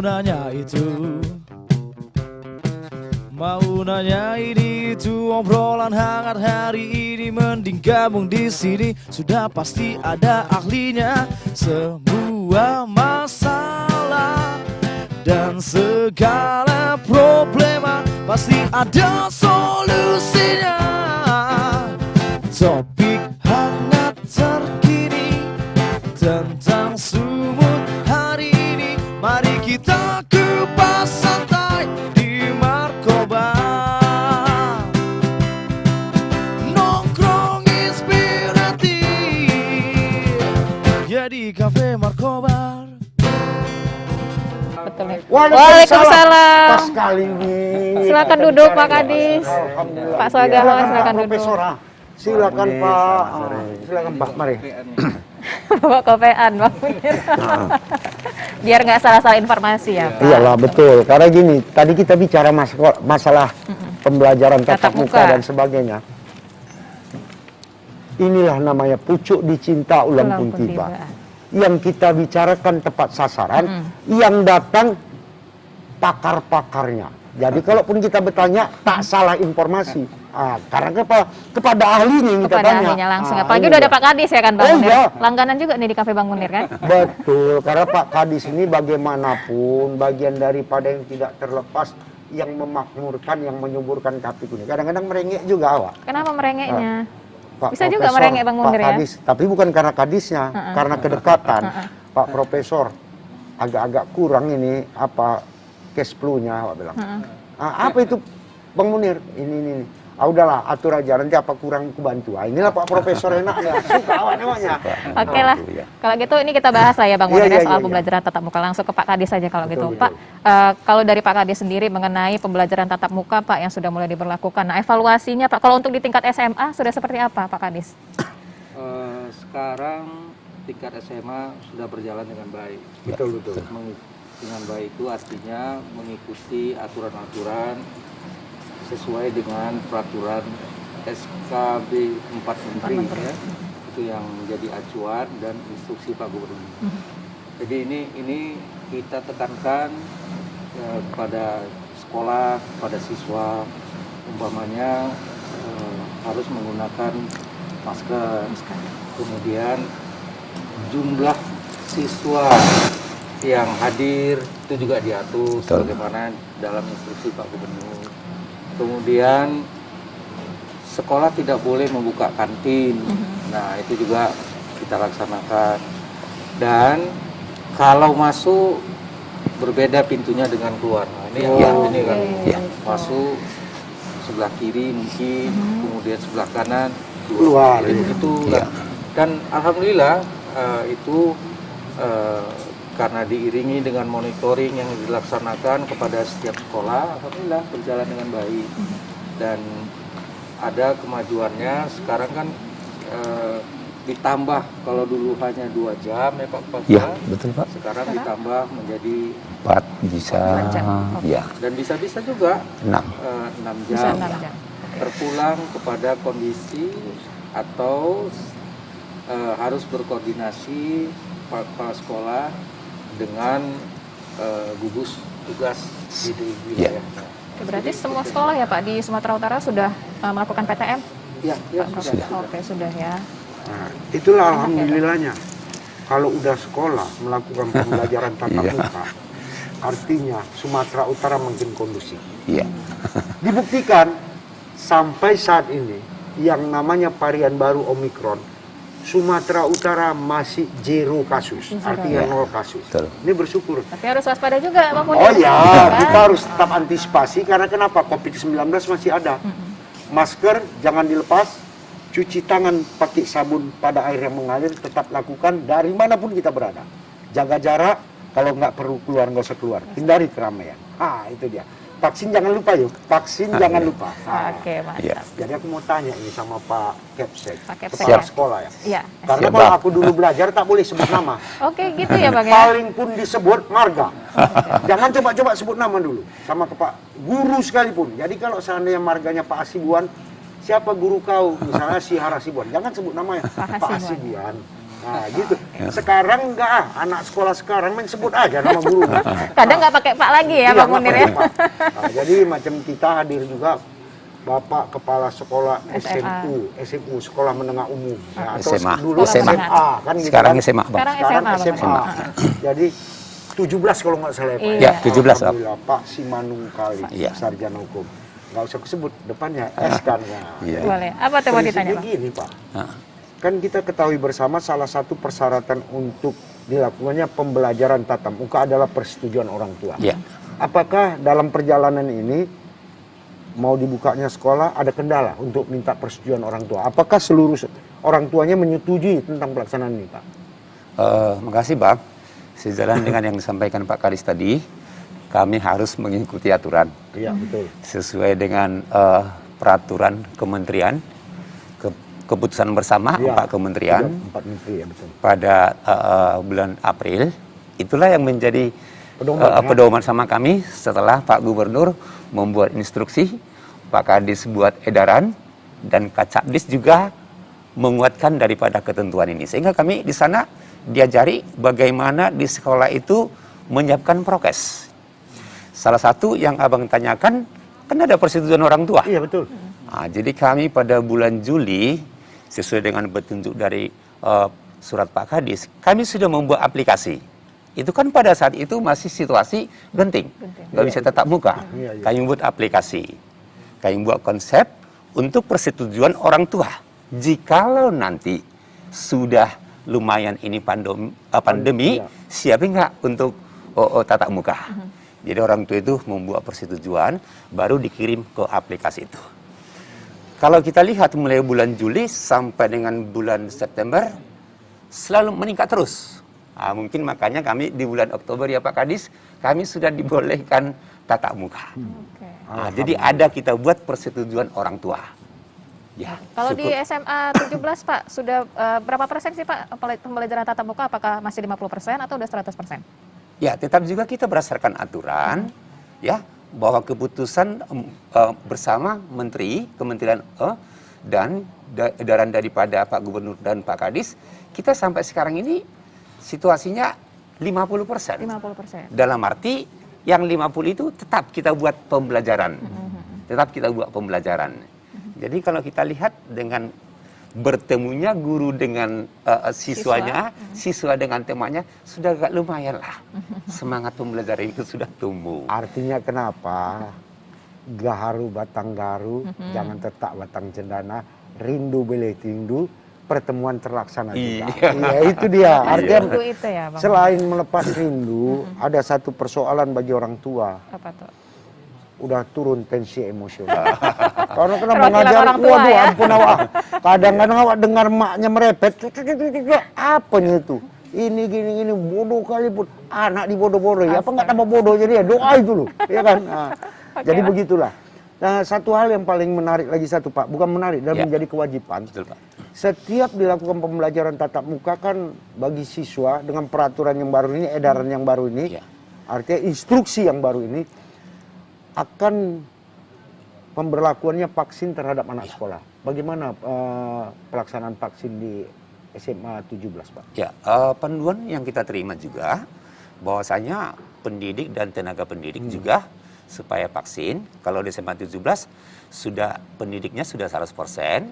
nanya itu, mau nanya ini itu, obrolan hangat hari ini, mending gabung di sini, sudah pasti ada ahlinya. Semua masalah dan segala problema pasti ada solusinya. Topik hangat terkini tentang sumut hari ini, mari kita kupas santai di Markobar. Nongkrong inspiratif ya di Cafe Markobar. Betul nih. Waalaikumsalam. Pas sekali nih. Silakan duduk Pak Kadis. Pak Swagawan silakan duduk. Profesor, silakan Pak. Silakan Pak, mari. Bawa kopean Bang Munir. Biar nggak salah-salah informasi ya Pak. Iyalah betul. Karena gini, tadi kita bicara masalah pembelajaran tatap muka dan sebagainya. Inilah namanya pucuk dicinta ulang pun tiba. Yang kita bicarakan tepat sasaran, yang datang pakar-pakarnya. Jadi kalaupun kita bertanya, tak salah informasi. Karena kepada ahlinya kita Kepada tanya. ahlinya langsung. Apalagi udah ada Pak Kadis ya kan Bang Munir? Iya. Langganan juga nih di Cafe Bang Munir kan? Betul, karena Pak Kadis ini bagaimanapun bagian daripada yang tidak terlepas, yang memakmurkan, yang menyuburkan Kapik ini. Kadang-kadang merengek juga awak. Kenapa merengeknya? Pak Bisa juga Profesor, merengek Bang Munir Pak Kadis, ya? tapi bukan karena Kadisnya, karena kedekatan. Pak Profesor agak-agak kurang ini apa cash flow-nya, Pak bilang. Apa itu Bang Munir? Ini. Udahlah, atur aja, nanti apa kurang kebantu. Inilah Pak Profesor enaknya, suka awak namanya. Oke lah, kalau gitu ini kita bahas lah ya Bang Munir soal Iya. pembelajaran tatap muka. Langsung ke Pak Kadis saja kalau gitu. Betul. Pak, kalau dari Pak Kadis sendiri mengenai pembelajaran tatap muka Pak yang sudah mulai diberlakukan. Nah evaluasinya Pak, kalau untuk di tingkat SMA sudah seperti apa Pak Kadis? Sekarang tingkat SMA sudah berjalan dengan baik. Betul. Dengan baik itu artinya mengikuti aturan-aturan sesuai dengan peraturan SKB 4 Menteri ya. Itu yang menjadi acuan dan instruksi Pak Gubernur. Jadi ini kita tekankan kepada sekolah, pada siswa, umpamanya harus menggunakan masker. Kemudian jumlah siswa yang hadir itu juga diatur sebagaimana dalam instruksi Pak Gubernur. Kemudian sekolah tidak boleh membuka kantin. Nah, itu juga kita laksanakan. Dan kalau masuk berbeda pintunya dengan keluar. Nah, ini ini kan masuk sebelah kiri mungkin, kemudian sebelah kanan keluar. Itu dan alhamdulillah itu karena diiringi dengan monitoring yang dilaksanakan kepada setiap sekolah, alhamdulillah berjalan dengan baik. Dan ada kemajuannya, sekarang kan ditambah, kalau dulu hanya 2 jam ya Pak Profesor. Iya, betul Pak. Sekarang ditambah menjadi 4 bisa, ya. Dan bisa-bisa juga 6 jam. Terpulang kepada kondisi atau harus berkoordinasi kepala sekolah dengan gugus tugas di wilayah. Berarti semua sekolah ya Pak di Sumatera Utara sudah melakukan PTM? Ya, sudah. Oke, sudah ya. Nah, itulah alhamdulillahnya. Kalau udah sekolah melakukan pembelajaran tatap muka, artinya Sumatera Utara makin kondusif. Iya. Dibuktikan sampai saat ini yang namanya varian baru Omikron, Sumatera Utara masih 0 kasus, artinya 0 kasus. Betul. Ini bersyukur. Tapi harus waspada juga Bang Munir. Oh ya, kita harus tetap antisipasi karena kenapa? COVID-19 masih ada. Masker jangan dilepas, cuci tangan pakai sabun pada air yang mengalir, tetap lakukan dari manapun kita berada. Jaga jarak, kalau nggak perlu keluar nggak usah keluar, hindari keramaian. Itu dia. Vaksin jangan lupa yuk, vaksin jangan lupa. Oke, mantap. Jadi aku mau tanya ini sama Pak Kepsek, Pak Kepsek kepala ya? sekolah ya. Iya. Karena kalau aku dulu belajar tak boleh sebut nama. Oke, gitu ya Bang ya. Paling pun disebut marga. Jangan coba-coba sebut nama dulu sama ke Pak guru sekalipun. Jadi kalau seandainya marganya Pak Hasibuan, siapa guru kau? Misalnya si Harasibuan, jangan sebut namanya Pak Hasibuan. Nah, gitu. Sekarang enggak, anak sekolah sekarang main sebut aja nama guru. Kadang nggak pakai Pak lagi ya, Iya, Bang Munir ya. nggak pakai Pak. Nah, jadi macam kita hadir juga Bapak Kepala Sekolah SMU, Sekolah Menengah Umum. Nah, atau SMA. dulu SMA. kan gitu Sekarang kan. SMA, Bang. Sekarang SMA, SMA. Jadi 17 kalau nggak salah ya, Pak. Iya. Ya, 17, Bang. Alhamdulillah, Pak Simanung Kali, Iya. sarjana hukum. Nggak usah kesebut, depannya S kan. Iya. Boleh. Apa tuh mau ditanya, Prinsipnya Bang? gini, Pak. Nah, Kan kita ketahui bersama salah satu persyaratan untuk dilakukannya pembelajaran tatap muka adalah persetujuan orang tua. Iya. Apakah dalam perjalanan ini mau dibukanya sekolah ada kendala untuk minta persetujuan orang tua? Apakah seluruh orang tuanya menyetujui tentang pelaksanaan ini, Pak? Makasih, Bang. Sejalan dengan yang disampaikan Pak Kadis tadi, kami harus mengikuti aturan Iya, betul. sesuai dengan peraturan kementerian, keputusan bersama Iya, 4 kementerian 4 menteri, ya betul. pada bulan April. Itulah yang menjadi Pedoman, ya. pedoman sama kami setelah Pak Gubernur membuat instruksi, Pak Kadis buat edaran, dan Kacabdis juga menguatkan daripada ketentuan ini. Sehingga kami di sana diajari bagaimana di sekolah itu menyiapkan prokes. Salah satu yang Abang tanyakan, kan ada persetujuan orang tua. Iya, betul. Nah, jadi kami pada bulan Juli, sesuai dengan petunjuk dari surat Pak Kadis, kami sudah membuat aplikasi. Itu kan pada saat itu masih situasi genting, nggak bisa tatap muka. Iya, iya. Kami buat aplikasi, kami buat konsep untuk persetujuan orang tua. Jikalau nanti sudah lumayan ini pandemi, Iya. siap nggak untuk tatap muka? Jadi orang tua itu membuat persetujuan, baru dikirim ke aplikasi itu. Kalau kita lihat mulai bulan Juli sampai dengan bulan September, selalu meningkat terus. Mungkin makanya kami di bulan Oktober ya Pak Kadis, kami sudah dibolehkan tatap muka. Oke. Jadi ada kita buat persetujuan orang tua. Ya, Kalau di syukur. SMA 17 Pak, sudah berapa persen sih Pak pembelajaran tatap muka? Apakah masih 50% atau udah 100%? Ya, tetap juga kita berdasarkan aturan, ya, bahwa keputusan bersama Menteri, Kementerian dan edaran daripada Pak Gubernur dan Pak Kadis, kita sampai sekarang ini situasinya 50%. 50%. Dalam arti yang 50 itu tetap kita buat pembelajaran. Tetap kita buat pembelajaran. Jadi kalau kita lihat dengan bertemunya guru dengan siswanya, siswa dengan temanya, sudah agak lumayan lah. Semangat pembelajaran itu sudah tumbuh. Artinya kenapa? Gaharu batang garu, jangan tetap batang cendana, rindu beli tindu, pertemuan terlaksana juga. Iya, itu dia. Artinya Rindu itu ya, Bang. selain melepas rindu, ada satu persoalan bagi orang tua. Apa tuh? Udah turun tensi emosional. Karena kena Perwakilan mengajar, orang tua, waduh ya. ampun awak. Kadang-kadang awak dengar maknya merepet, apanya itu? Ini gini bodoh kali pun. Anak dibodoh-bodoh, ya apa nggak tambah bodoh jadi ya doa itu loh, ya kan? Nah, jadi begitulah. Nah, satu hal yang paling menarik lagi Pak, bukan menarik dan Ya. menjadi kewajiban. Betul, Pak. Setiap dilakukan pembelajaran tatap muka kan bagi siswa dengan peraturan yang baru ini, edaran yang baru ini, Ya. artinya instruksi yang baru ini akan pemberlakuannya vaksin terhadap anak sekolah. Bagaimana pelaksanaan vaksin di SMA 17, Pak? Ya, panduan yang kita terima juga bahwasanya pendidik dan tenaga pendidik juga supaya vaksin. Kalau di SMA 17 sudah pendidiknya sudah 100%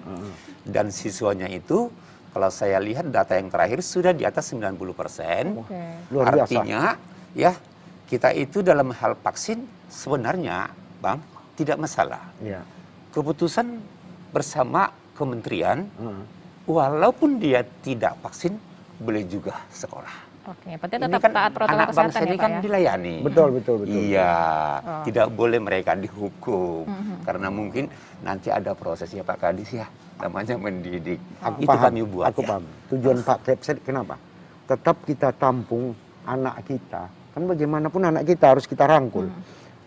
dan siswanya itu kalau saya lihat data yang terakhir sudah di atas 90%. Luar biasa. Artinya ya kita itu dalam hal vaksin sebenarnya Bang tidak masalah. Iya. Keputusan bersama kementerian walaupun dia tidak vaksin boleh juga sekolah. Oke, penting Ini tetap kan taat protokol anak kesehatan bangsa ya ini Pak kan ya. dilayani. Betul. Iya, tidak boleh mereka dihukum karena mungkin nanti ada prosesnya Pak Kadis ya, namanya mendidik. Aku Itu paham, kami buat. aku ya. paham. Tujuan Pak Kepset kenapa? Tetap kita tampung anak kita. Kan bagaimanapun anak kita harus kita rangkul.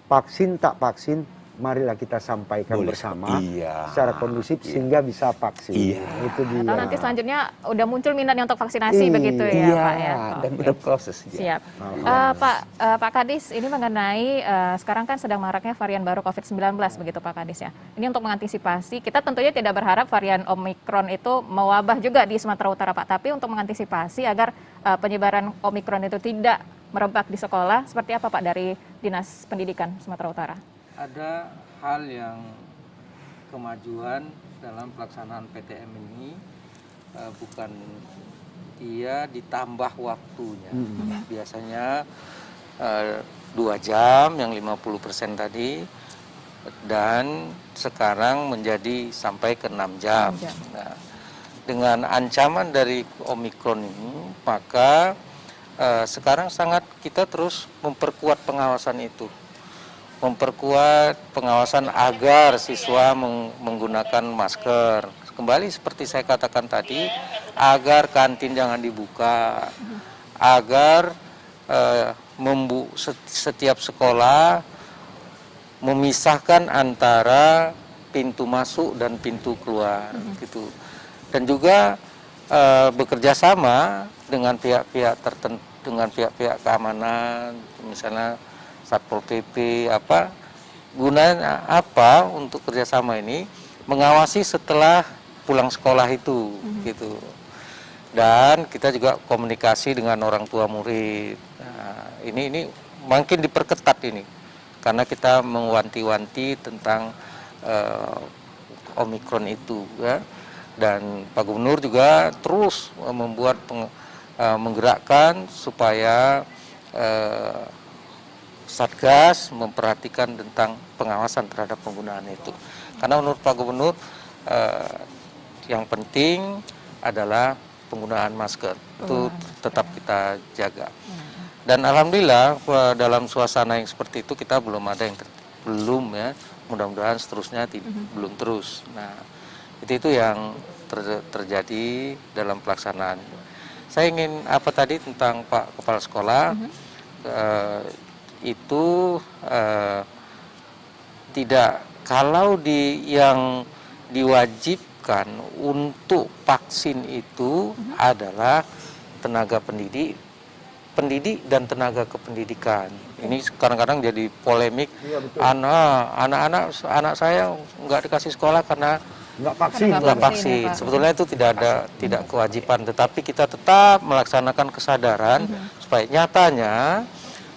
Vaksin tak vaksin, marilah kita sampaikan Boleh. bersama Iya. secara kondusif Iya. sehingga bisa vaksin. Iya. Itu dia. Atau nanti selanjutnya udah muncul minatnya untuk vaksinasi Iya. begitu ya Iya, Pak ya. dan Oke. berproses. Siap. Oh. Pak Kadis, ini mengenai sekarang kan sedang maraknya varian baru COVID-19 begitu Pak Kadis ya. Ini untuk mengantisipasi, kita tentunya tidak berharap varian Omikron itu mewabah juga di Sumatera Utara Pak, tapi untuk mengantisipasi agar penyebaran Omikron itu tidak merebak di sekolah, seperti apa Pak dari Dinas Pendidikan Sumatera Utara? Ada hal yang kemajuan dalam pelaksanaan PTM ini, bukan dia ditambah waktunya. Biasanya 2 jam yang 50% tadi, dan sekarang menjadi sampai ke 6 jam. 6 jam. Nah, dengan ancaman dari Omikron ini, maka sekarang sangat kita terus memperkuat pengawasan itu. Memperkuat pengawasan agar siswa menggunakan masker. Kembali seperti saya katakan tadi, agar kantin jangan dibuka, agar setiap sekolah memisahkan antara pintu masuk dan pintu keluar, gitu. Dan juga bekerja sama dengan pihak-pihak tertentu, dengan pihak-pihak keamanan, misalnya Satpol PP, gunanya apa untuk kerjasama ini, mengawasi setelah pulang sekolah itu, gitu. Dan kita juga komunikasi dengan orang tua murid. Nah, ini makin diperketat ini, karena kita mewanti-wanti tentang Omikron itu, ya. Dan Pak Gubernur juga terus membuat menggerakkan supaya Satgas memperhatikan tentang pengawasan terhadap penggunaan itu. Karena menurut Pak Gubernur yang penting adalah penggunaan masker. Itu tetap kita jaga. Dan alhamdulillah dalam suasana yang seperti itu kita belum ada yang belum ya. Mudah-mudahan seterusnya belum terus. Nah, itu yang terjadi dalam pelaksanaan. Saya ingin apa tadi tentang Pak Kepala Sekolah, itu tidak, kalau yang diwajibkan untuk vaksin itu adalah tenaga pendidik dan tenaga kependidikan. Ini kadang-kadang jadi polemik. Iya, betul. Anak saya nggak dikasih sekolah karena Nggak vaksin. nggak vaksin. Sebetulnya itu tidak kewajiban, tetapi kita tetap melaksanakan kesadaran supaya nyatanya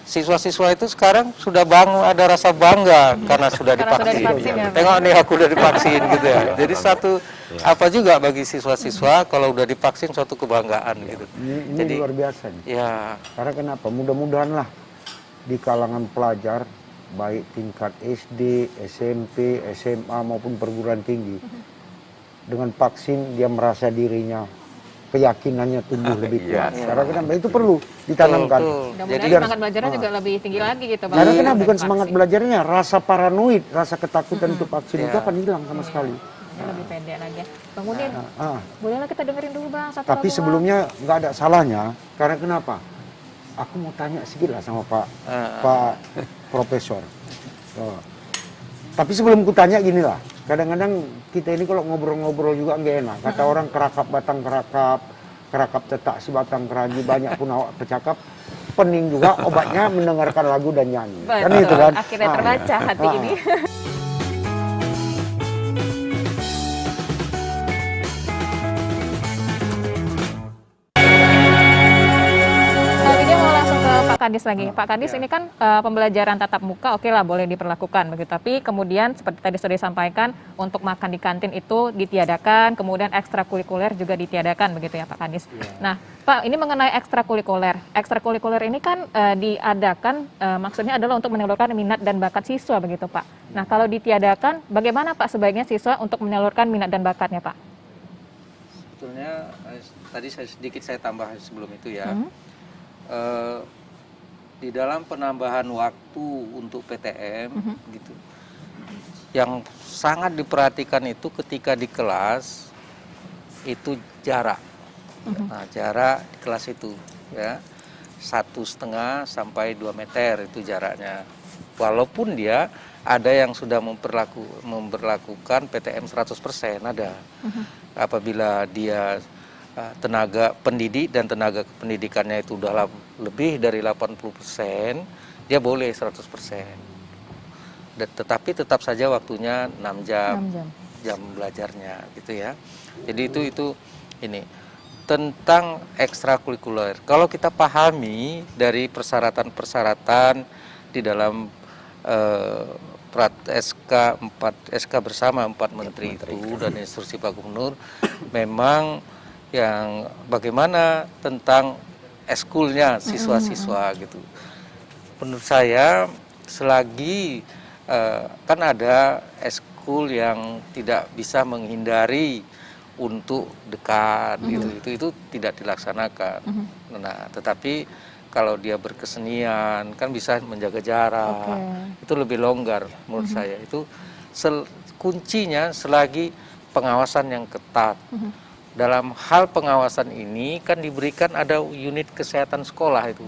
siswa-siswa itu sekarang sudah ada rasa bangga karena sudah divaksin. ya, Pak. Tengok nih aku udah divaksin gitu ya. Jadi satu apa juga bagi siswa-siswa kalau udah divaksin, suatu kebanggaan gitu. Ini Jadi luar biasa nih. ya, Karena kenapa? Mudah-mudahan lah di kalangan pelajar, baik tingkat SD, SMP, SMA maupun perguruan tinggi, dengan vaksin dia merasa dirinya, keyakinannya tumbuh lebih kuat. Karena kenapa? Itu perlu ditanamkan. betul. Mudah-mudahan Jadi semangat belajarnya juga lebih tinggi lagi gitu Pak. Karena kenapa? Bukan Vaksin. semangat belajarnya, rasa paranoid, rasa ketakutan untuk vaksin itu akan hilang sama sekali. Ini lebih pede lagi. Bang Udin, bolehlah kita dengerin dulu Bang satu Tapi lagu, sebelumnya nggak ada salahnya, karena kenapa? Aku mau tanya sedikit lah sama Pak Profesor. Tapi sebelum ku tanya gini lah, kadang-kadang kita ini kalau ngobrol-ngobrol juga nggak enak. Kata orang kerakap batang kerakap cetak si batang keragi, banyak pun awak bercakap. Pening juga obatnya mendengarkan lagu dan nyanyi. Betul. Kan itu kan? Akhirnya terbaca hati ini. Selanjutnya mau langsung ke Pak Kadis lagi. Pak Kadis, ini kan pembelajaran tatap muka oke lah boleh diperlakukan begitu. Tapi kemudian seperti tadi sudah disampaikan, untuk makan di kantin itu ditiadakan, kemudian ekstrakurikuler juga ditiadakan begitu ya Pak Kadis. Nah, Pak, ini mengenai ekstrakurikuler. Ekstrakurikuler ini kan diadakan maksudnya adalah untuk menyalurkan minat dan bakat siswa begitu Pak. Nah, kalau ditiadakan bagaimana Pak sebaiknya siswa untuk menyalurkan minat dan bakatnya Pak? sebetulnya tadi sedikit saya tambah sebelum itu ya. Di dalam penambahan waktu untuk PTM gitu, yang sangat diperhatikan itu ketika di kelas itu jarak. Nah, jarak di kelas itu ya 1,5 sampai 2 meter itu jaraknya. Walaupun dia ada yang sudah memperlakukan PTM 100%, ada. Apabila dia tenaga pendidik dan tenaga pendidikannya itu dalam lebih dari 80%, dia boleh 100%. Tetapi tetap saja waktunya 6 jam. 6 jam. Jam belajarnya gitu ya. Jadi itu ini tentang ekstrakurikuler. Kalau kita pahami dari persyaratan-persyaratan di dalam SK bersama 4 menteri itu dan instruksi Pak Gubernur, memang yang bagaimana tentang eskulnya siswa-siswa gitu. Menurut saya selagi kan ada eskul yang tidak bisa menghindari untuk dekat itu tidak dilaksanakan. Nah, tetapi kalau dia berkesenian kan bisa menjaga jarak. Itu lebih longgar menurut saya. Itu kuncinya selagi pengawasan yang ketat. Dalam hal pengawasan ini kan diberikan ada unit kesehatan sekolah itu.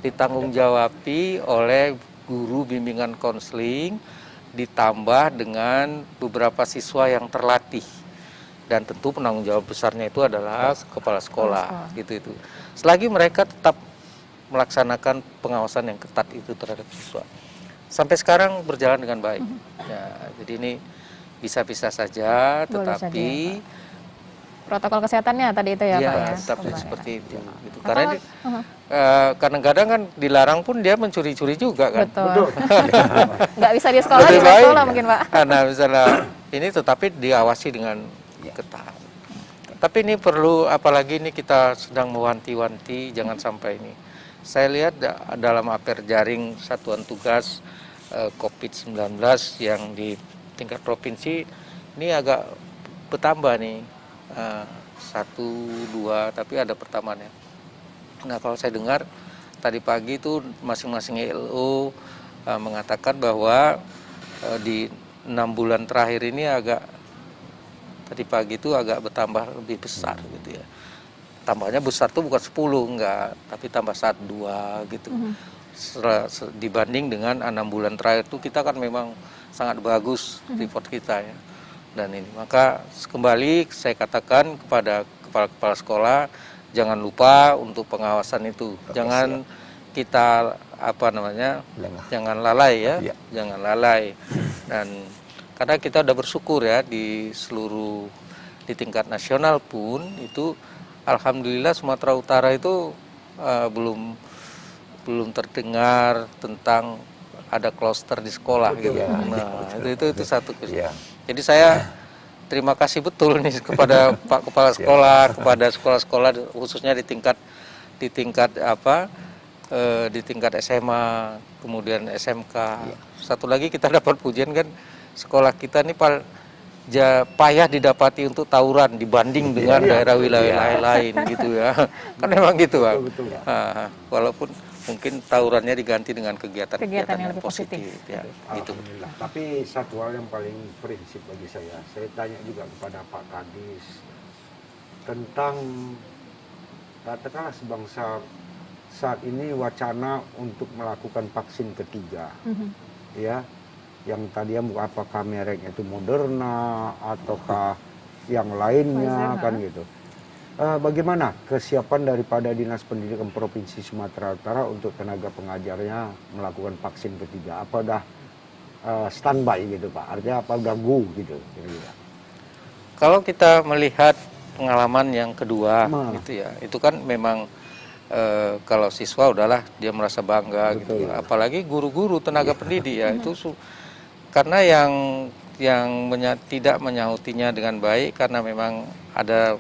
Ditanggung-jawabi oleh guru bimbingan konseling ditambah dengan beberapa siswa yang terlatih. Dan tentu penanggung jawab besarnya itu adalah kepala sekolah gitu. Selagi mereka tetap melaksanakan pengawasan yang ketat itu terhadap siswa. Sampai sekarang berjalan dengan baik. Ya, jadi ini bisa-bisa saja, tetapi protokol kesehatannya tadi itu ya, Pak ya. Tetap seperti itu. Gitu. Karena ini, kadang-kadang kan dilarang pun dia mencuri-curi juga kan. Betul. Nggak bisa di sekolah, di sekolah mungkin Pak. Karena misalnya ini tetapi diawasi dengan ketat. Tapi ini perlu, apalagi ini kita sedang mewanti-wanti, jangan sampai ini. Saya lihat dalam APR jaring satuan tugas COVID-19 yang di tingkat provinsi ini agak bertambah nih, 1, 2, tapi ada pertamanya. Nah, kalau saya dengar tadi pagi itu masing-masing LO mengatakan bahwa di 6 bulan terakhir ini tadi pagi itu agak bertambah lebih besar gitu ya. Tambahnya besar tuh bukan 10 enggak, tapi tambah 1, 2 gitu. Dibanding dengan 6 bulan terakhir itu kita kan memang sangat bagus report kita ya. Dan ini maka kembali saya katakan kepada kepala-kepala sekolah, jangan lupa untuk pengawasan itu. Jangan kita jangan lalai ya. Jangan lalai. Dan karena kita udah bersyukur ya di tingkat nasional pun itu alhamdulillah Sumatera Utara itu belum terdengar tentang ada klaster di sekolah gitu. Nah, itu satu. Jadi saya terima kasih betul nih kepada Pak Kepala Sekolah, kepada sekolah-sekolah khususnya di tingkat SMA, kemudian SMK. Satu lagi kita dapat pujian kan, sekolah kita ini payah didapati untuk tawuran dibanding dengan daerah wilayah lain gitu ya. Kan memang gitu, Pak. Nah, walaupun mungkin tawurannya diganti dengan kegiatan-kegiatan yang lebih positif ya. Gitu. Tapi satu hal yang paling prinsip bagi saya tanya juga kepada Pak Kadis tentang katakanlah sebangsa saat ini wacana untuk melakukan vaksin ketiga, ya. Yang tadinya apakah mereknya itu Moderna ataukah yang lainnya kan gitu. Bagaimana kesiapan daripada Dinas Pendidikan Provinsi Sumatera Utara untuk tenaga pengajarnya melakukan vaksin ketiga? Apa udah standby gitu Pak? Artinya apa udah go gitu? Kalau kita melihat pengalaman yang kedua gitu ya, itu kan memang kalau siswa udahlah dia merasa bangga. Betul, gitu. Ya. Apalagi guru-guru tenaga pendidik ya itu karena yang tidak menyautinya dengan baik karena memang ada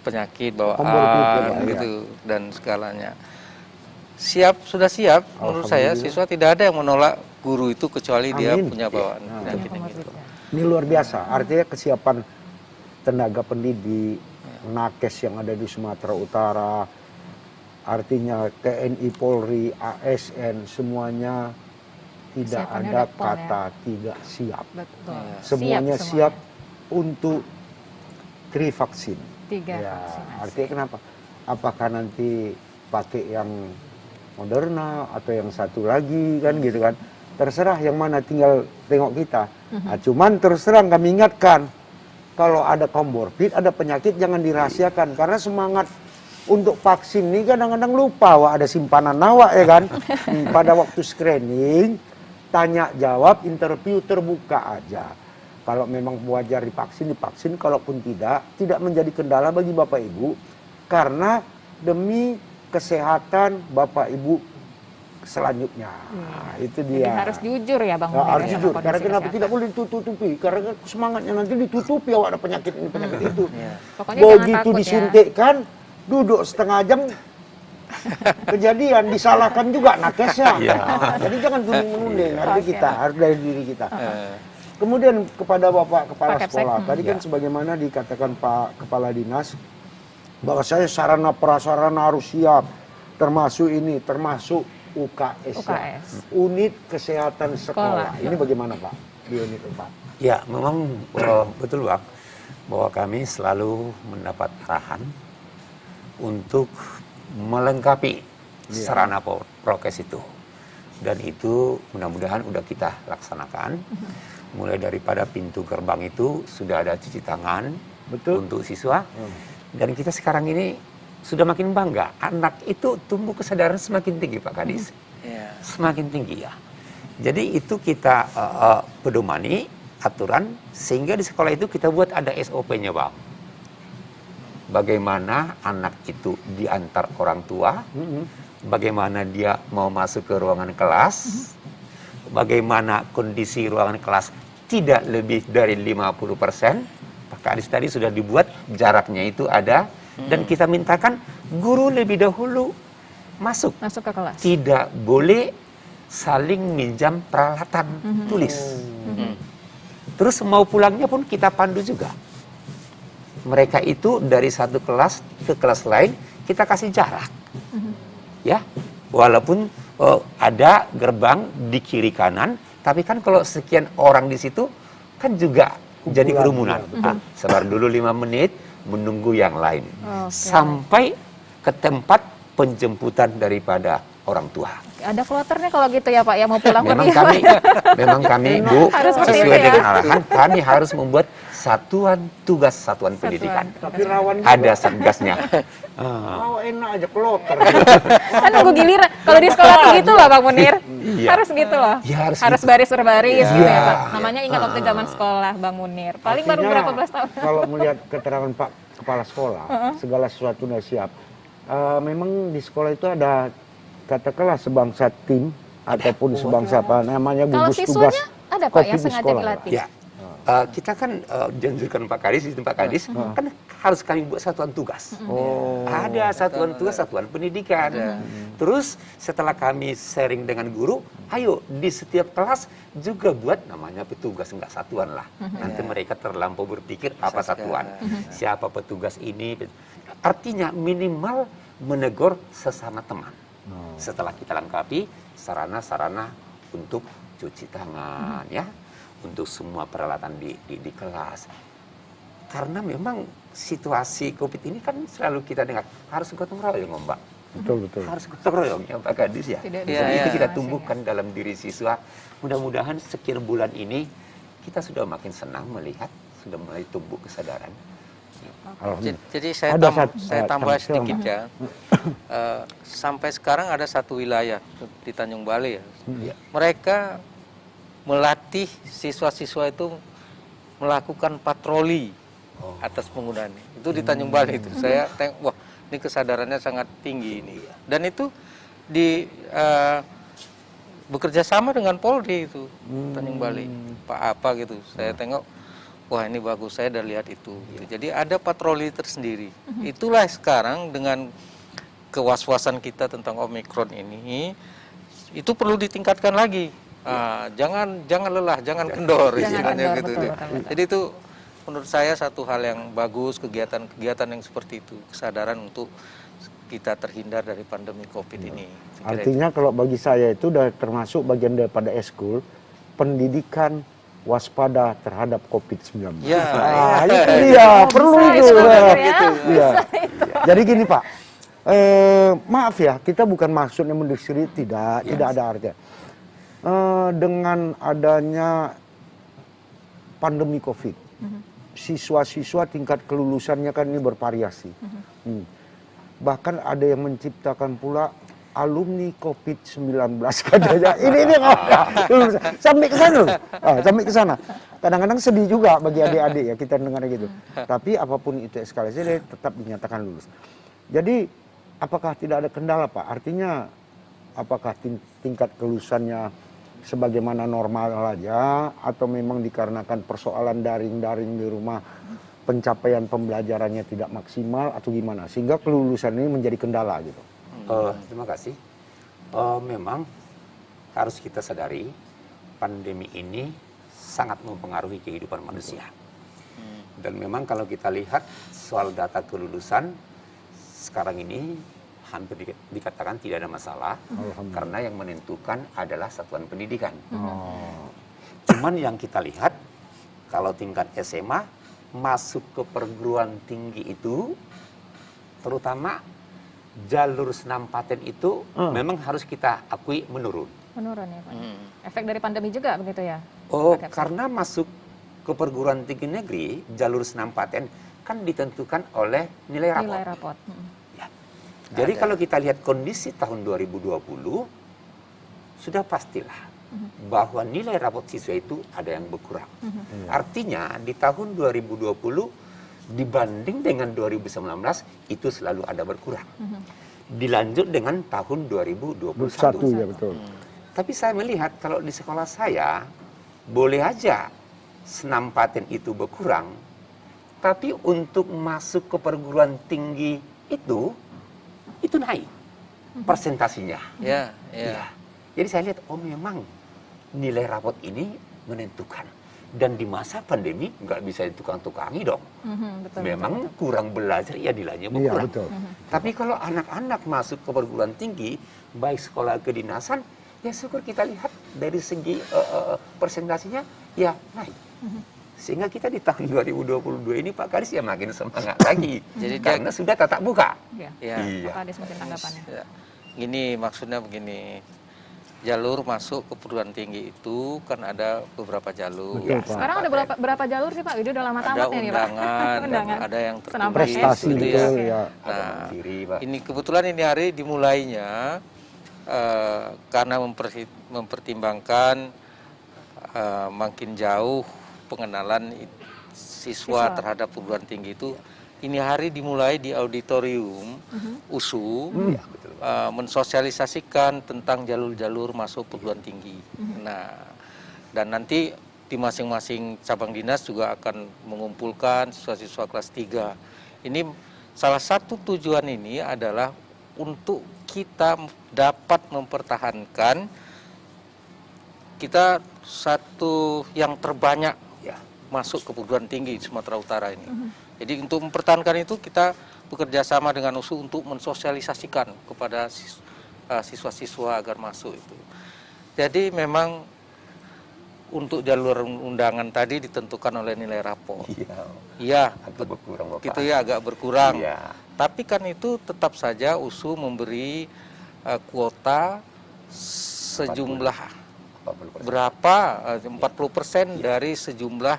penyakit bawaan gitu dan segalanya. Sudah siap menurut saya siswa tidak ada yang menolak guru itu kecuali dia punya bawaan penyakit gitu. Ini luar biasa, artinya kesiapan tenaga pendidik, nakes yang ada di Sumatera Utara, artinya TNI, Polri, ASN semuanya tidak ada kata tidak siap. Betul. Semuanya siap untuk 3 vaksin. 3 ya, vaksinasi. artinya kenapa? Apakah nanti pakai yang Moderna atau yang satu lagi kan gitu kan? terserah yang mana, tinggal tengok kita. Nah, cuman terus terang kami ingatkan, kalau ada komorbid, ada penyakit jangan dirahasiakan, karena semangat untuk vaksin ini kadang-kadang lupa, wah ada simpanan awak ya kan. Pada waktu screening, tanya jawab, interview terbuka aja. Kalau memang wajar divaksin, divaksin. Kalaupun tidak menjadi kendala bagi Bapak Ibu. Karena demi kesehatan Bapak Ibu selanjutnya. Nah, itu dia. Jadi harus jujur ya Bang Nah, Munir harus ya, sama jujur. kondisi Karena kenapa kesehatan. tidak boleh ditutupi? Karena semangatnya nanti ditutupi, awak ada penyakit ini, penyakit itu. Pokoknya jangan Begitu takut ya. disuntikkan, duduk setengah jam, kejadian disalahkan juga nakesnya. Jadi jangan tunding-menunding, harus kita, harus dari diri kita. Kemudian kepada Bapak Kepala Pak Kepsek, Sekolah, tadi kan sebagaimana dikatakan Pak Kepala Dinas, bahwa saya sarana prasarana harus siap, termasuk ini, termasuk UKS, ya. Unit Kesehatan Sekolah. Ini bagaimana Pak, di unit 4? Ya, memang betul Bang, bahwa kami selalu mendapat arahan untuk melengkapi sarana prokes itu. Dan itu mudah-mudahan udah kita laksanakan. Mulai daripada pintu gerbang itu sudah ada cuci tangan untuk siswa. Dan kita sekarang ini sudah makin bangga. Anak itu tumbuh kesadaran semakin tinggi Pak Kadis. Semakin tinggi ya. Jadi itu kita pedomani aturan, sehingga di sekolah itu kita buat ada SOP-nya Bang. Bagaimana anak itu diantar orang tua, bagaimana dia mau masuk ke ruangan kelas, bagaimana kondisi ruangan kelas tidak lebih dari 50%. Pak Kadis tadi sudah dibuat jaraknya itu ada, dan kita mintakan guru lebih dahulu masuk ke kelas. Tidak boleh saling minjam peralatan tulis. Terus mau pulangnya pun kita pandu juga. Mereka itu dari satu kelas ke kelas lain kita kasih jarak. Ya, walaupun ada gerbang di kiri kanan, tapi kan kalau sekian orang di situ kan juga jadi kerumunan. Sabar dulu 5 menit menunggu yang lain. Sampai ke tempat penjemputan daripada orang tua. Ada kloternya kalau gitu ya Pak, ya mau pulang Memang kami Bu, Harus seperti sesuai itu ya. dengan arahan, kami harus membuat satuan pendidikan. Tapi rawan juga. Ada satgasnya. Oh enak aja kloter. Kan nunggu giliran. Kalau di sekolah tuh gitu loh Bang Munir. Iya. Harus gitu loh. Ya, harus baris berbaris gitu ya Pak. Iya. Namanya ingat waktu zaman sekolah Bang Munir. Paling baru Artinya, berapa belas tahun. Kalau melihat keterangan Pak Kepala Sekolah, segala sesuatu sudah siap. Memang di sekolah itu ada katakanlah sebangsa tim ataupun sebangsa apa namanya Kalau gugus tugas siswanya ada Pak yang COVID di sengaja sekolah, dilatih. Ya. Kita kan dianjurkan Pak Kadis, sistem Pak Kadis, kan harus kami buat satuan tugas. Ada satuan tugas, satuan pendidikan. Terus setelah kami sharing dengan guru, ayo di setiap kelas juga buat namanya petugas, enggak satuan lah. Nanti mereka terlampau berpikir apa satuan. Siapa petugas ini. Artinya minimal menegur sesama teman. Setelah kita lengkapi sarana-sarana untuk cuci tangan ya, untuk semua peralatan di kelas. Karena memang situasi COVID ini kan selalu kita dengar harus gotong royong Mbak. betul. Harus gotong royong ya Pak Kadis ya. Tidak Jadi bisa itu kita ya. tumbuhkan dalam diri siswa. Mudah-mudahan sekian bulan ini kita sudah makin senang melihat sudah mulai tumbuh kesadaran. Jadi saya tambah sedikit ya. Sampai sekarang ada satu wilayah di Tanjung Balai ya. Mereka melatih siswa-siswa itu melakukan patroli atas penggunaan ini. Itu di Tanjung Balai itu. Saya tengok, wah ini kesadarannya sangat tinggi ini. Dan itu bekerja sama dengan Polri itu Tanjung Balai. Pak apa gitu. Saya tengok, wah ini bagus, saya udah lihat itu. Jadi ada patroli tersendiri. Itulah sekarang dengan kewaswasan kita tentang Omikron ini, itu perlu ditingkatkan lagi. Jangan lelah, jangan kendor, istilahnya gitu. Betul. Jadi itu menurut saya satu hal yang bagus, kegiatan yang seperti itu, kesadaran untuk kita terhindar dari pandemi COVID ini. Artinya kalau bagi saya itu udah termasuk bagian daripada eskul pendidikan waspada terhadap COVID-19. Ya, itu dia, perlu itu. Gitu. Iya. Jadi gini Pak, maaf ya, kita bukan maksudnya mendiskredit, tidak ada artinya. Dengan adanya pandemi COVID, siswa-siswa tingkat kelulusannya kan ini bervariasi. Bahkan ada yang menciptakan pula alumni COVID-19 katanya. Ini sampai ke sana loh. Sampai ke sana. Kadang-kadang sedih juga bagi adik-adik ya kita dengar gitu. Tapi apapun itu eskalasi dia tetap dinyatakan lulus. Jadi apakah tidak ada kendala Pak? Artinya apakah tingkat kelulusannya sebagaimana normal aja atau memang dikarenakan persoalan daring-daring di rumah pencapaian pembelajarannya tidak maksimal atau gimana sehingga kelulusan ini menjadi kendala gitu. Terima kasih. Memang harus kita sadari pandemi ini sangat mempengaruhi kehidupan manusia. Dan memang kalau kita lihat soal data kelulusan sekarang ini hampir dikatakan tidak ada masalah karena yang menentukan adalah satuan pendidikan. Cuman yang kita lihat kalau tingkat SMA masuk ke perguruan tinggi itu terutama jalur senam-paten itu memang harus kita akui menurun. Menurun ya Pak. Efek dari pandemi juga begitu ya? Karena masuk ke perguruan tinggi negeri jalur senam-paten kan ditentukan oleh nilai rapot. Nilai rapot. Jadi kalau kita lihat kondisi tahun 2020, sudah pastilah bahwa nilai rapot siswa itu ada yang berkurang. Artinya di tahun 2020 dibanding dengan 2019 itu selalu ada berkurang. Dilanjut dengan tahun 2021. Ya betul. Tapi saya melihat kalau di sekolah saya boleh aja senam paten itu berkurang, tapi untuk masuk ke perguruan tinggi itu naik persentasinya. Ya. Jadi saya lihat, memang nilai rapot ini menentukan. Dan di masa pandemi nggak bisa ditukang-tukangi dong. Memang kurang belajar, ya nilainya berkurang. Betul. Tapi kalau anak-anak masuk ke perguruan tinggi, baik sekolah kedinasan, ya syukur kita lihat dari segi persentasinya, ya naik. Sehingga kita di tahun 2022 ini Pak Kadis ya makin semangat lagi. Jadi karena sudah tatap muka. Iya. Pak Kadis mungkin tanggapannya. Gini, maksudnya begini. Jalur masuk ke perguruan tinggi itu kan ada beberapa jalur. Betul, Pak. Sekarang ada berapa jalur sih Pak? Ini udah lama Ada tamat ya nih Pak. undangan, dan ada yang Senam tertulis. Prestasi gitu betul ya. Nah, Diri, Pak. ini kebetulan ini hari dimulainya karena mempertimbangkan makin jauh pengenalan siswa terhadap perguruan tinggi itu. Ini hari dimulai di auditorium USU, mensosialisasikan tentang jalur-jalur masuk perguruan tinggi. Nah, dan nanti di masing-masing cabang dinas juga akan mengumpulkan siswa-siswa kelas 3. Ini salah satu tujuan ini adalah untuk kita dapat mempertahankan kita satu yang terbanyak masuk ke perguruan tinggi di Sumatera Utara ini. Jadi untuk mempertahankan itu kita bekerja sama dengan USU untuk mensosialisasikan kepada siswa-siswa agar masuk itu. Jadi memang untuk jalur undangan tadi ditentukan oleh nilai rapor. Iya, agak berkurang Bapak. gitu ya, agak berkurang. Iya. Tapi kan itu tetap saja USU memberi kuota sejumlah 40%. berapa 40% dari sejumlah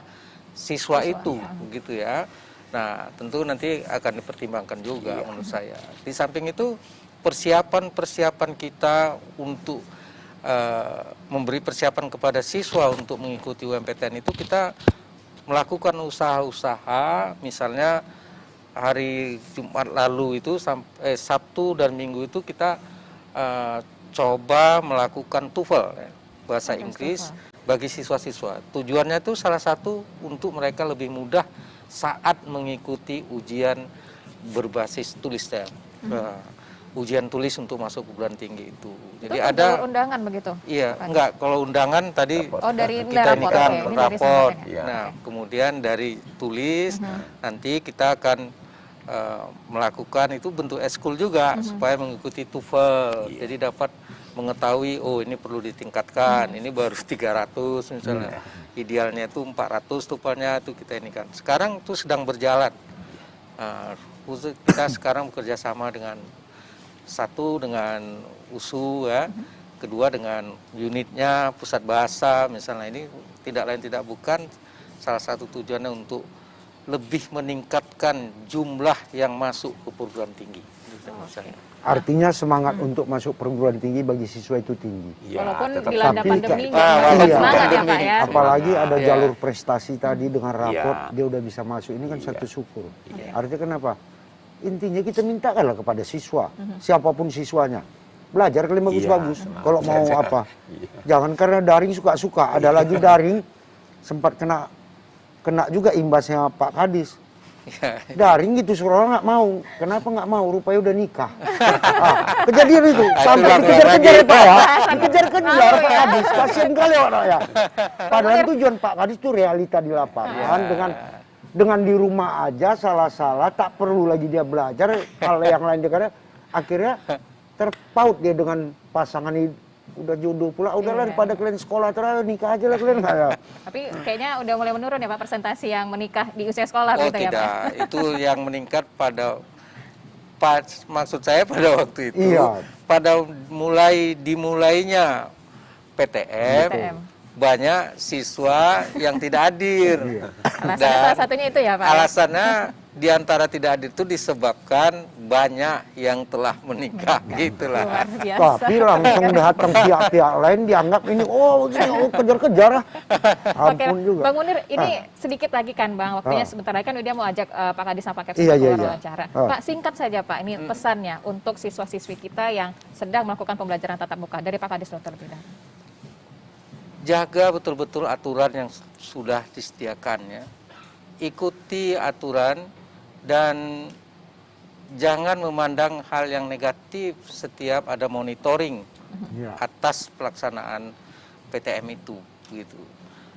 siswa itu, begitu ya. Nah, tentu nanti akan dipertimbangkan juga menurut saya. Di samping itu persiapan kita untuk memberi persiapan kepada siswa untuk mengikuti UMPTN itu kita melakukan usaha-usaha, misalnya hari Jumat lalu itu sampai Sabtu dan Minggu itu kita coba melakukan TOEFL bahasa Inggris bagi siswa-siswa. Tujuannya itu salah satu untuk mereka lebih mudah saat mengikuti ujian berbasis tulisnya. Ujian tulis untuk masuk perguruan tinggi itu. Jadi itu ada undangan begitu? Iya, enggak, kalau undangan tadi Dari kita ini rapor. kan Oke, ini dari rapor. senjatanya. Nah, kemudian dari tulis nanti kita akan melakukan itu bentuk eskul juga supaya mengikuti TOEFL. Jadi dapat mengetahui ini perlu ditingkatkan. Ini baru 300 misalnya. Idealnya itu 400 TOEFL-nya itu kita ini kan. Sekarang itu sedang berjalan. Kita sekarang bekerja sama dengan USU ya. kedua dengan unitnya pusat bahasa misalnya, ini tidak lain tidak bukan salah satu tujuannya untuk lebih meningkatkan jumlah yang masuk ke perguruan tinggi. Artinya semangat untuk masuk perguruan tinggi bagi siswa itu tinggi. Ya, Walaupun tetap dilanda tapi pandemi, kan- jangan iya. semangat ya Pak ya. Apalagi ada Iya. jalur prestasi tadi dengan raport, Iya. dia udah bisa masuk. Ini kan Iya. satu syukur. Iya. Artinya kenapa? Intinya kita mintakanlah kepada siswa, siapapun siswanya, belajar kalian bagus-bagus. Iya, Kalau mau apa, Iya. jangan karena daring suka-suka. Ada lagi daring sempat kena juga imbasnya Pak Kadis. Daring gitu suruh orang nggak mau. Kenapa nggak mau? Rupanya udah nikah. Kejadian itu sampai dikejar-kejar ya, Pak ya. Dikejar-kejar Pak Kadis. Kasian kali orang ya. Padahal tujuan Pak Kadis itu realita di lapangan dengan di rumah aja salah-salah tak perlu lagi dia belajar hal yang lain dia akhirnya terpaut dia dengan pasangan udah jodoh pula, udahlah daripada kalian sekolah terus nikah aja lah kalian. Tapi kayaknya udah mulai menurun ya Pak persentase yang menikah di usia sekolah Oh gitu ya Pak. tidak, itu yang meningkat maksud saya pada waktu itu, Iya. pada dimulainya PTM, banyak siswa yang tidak hadir. Alasannya salah satunya itu ya Pak. Alasannya diantara tidak hadir itu disebabkan banyak yang telah menikah, gitulah. Luar biasa. Tapi langsung datang pihak-pihak lain dianggap ini kejar-kejar lah. Oke, Ampun juga. Bang Munir, ini sedikit lagi kan Bang, waktunya sebentar lagi kan dia mau ajak Pak Kadis sama Pak Kepsi Iya, keluar iya. wawancara. Pak, singkat saja Pak, ini pesannya untuk siswa-siswi kita yang sedang melakukan pembelajaran tatap muka dari Pak Kadis dulu terlebih dahulu. Jaga betul-betul aturan yang sudah disediakannya. Ikuti aturan dan jangan memandang hal yang negatif setiap ada monitoring Iya. atas pelaksanaan PTM itu, gitu.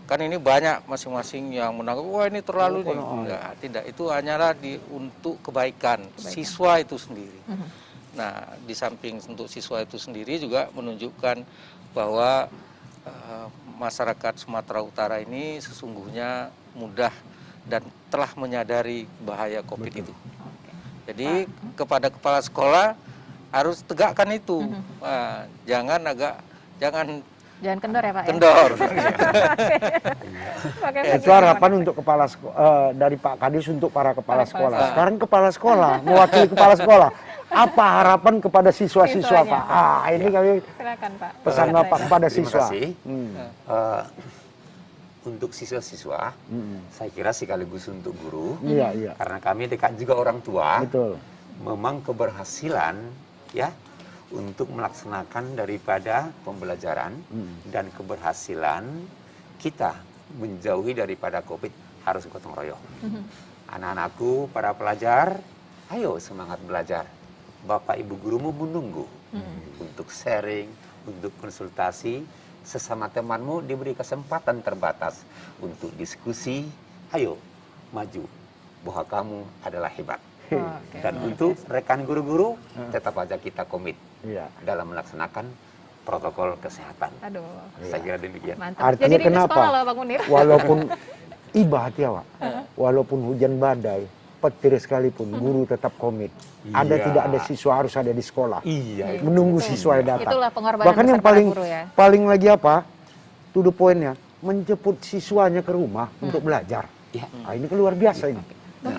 Kan ini banyak masing-masing yang menanggap wah ini terlalu nih. Enggak, tidak. Itu hanyalah untuk kebaikan siswa itu sendiri. Nah, di samping untuk siswa itu sendiri juga menunjukkan bahwa masyarakat Sumatera Utara ini sesungguhnya mudah dan telah menyadari bahaya COVID itu. Jadi kepada kepala sekolah harus tegakkan itu. Nah, jangan Jangan kendor ya Pak ya. kendor. Oke, Itu harapan untuk kepala dari Pak Kadis untuk para kepala sekolah. Sekarang kepala sekolah mewakili kepala sekolah. Apa harapan kepada siswa-siswa Siswanya. Pak? Ini kami Silakan Pak. pesan Bapak kepada Terima siswa. kasih. Untuk siswa-siswa, saya kira sekaligus untuk guru, Iya, iya. karena kami dekat juga orang tua. Betul. Memang keberhasilan ya untuk melaksanakan daripada pembelajaran dan keberhasilan kita menjauhi daripada COVID harus gotong royong. Anak-anakku, para pelajar, ayo semangat belajar. Bapak Ibu gurumu menunggu untuk sharing, untuk konsultasi. Sesama temanmu diberi kesempatan terbatas untuk diskusi. Ayo maju bahwa kamu adalah hebat. Oke. Dan untuk rekan guru-guru tetap aja kita komit Iya. dalam melaksanakan protokol kesehatan. Aduh, Saya kira demikian. mantap. Artinya Jadi rindu kenapa? sekolah loh Bang Munir. Walaupun iba hati awak, walaupun hujan badai, petir sekalipun, guru tetap komit. Ada Iya. tidak ada siswa harus ada di sekolah. Iya. Menunggu siswa yang datang. Itulah pengorbanan Bahkan yang besar para paling guru ya. paling lagi apa? To the point-nya, menjemput siswanya ke rumah untuk belajar. Iya. Nah, ini kan luar biasa ini. Bang,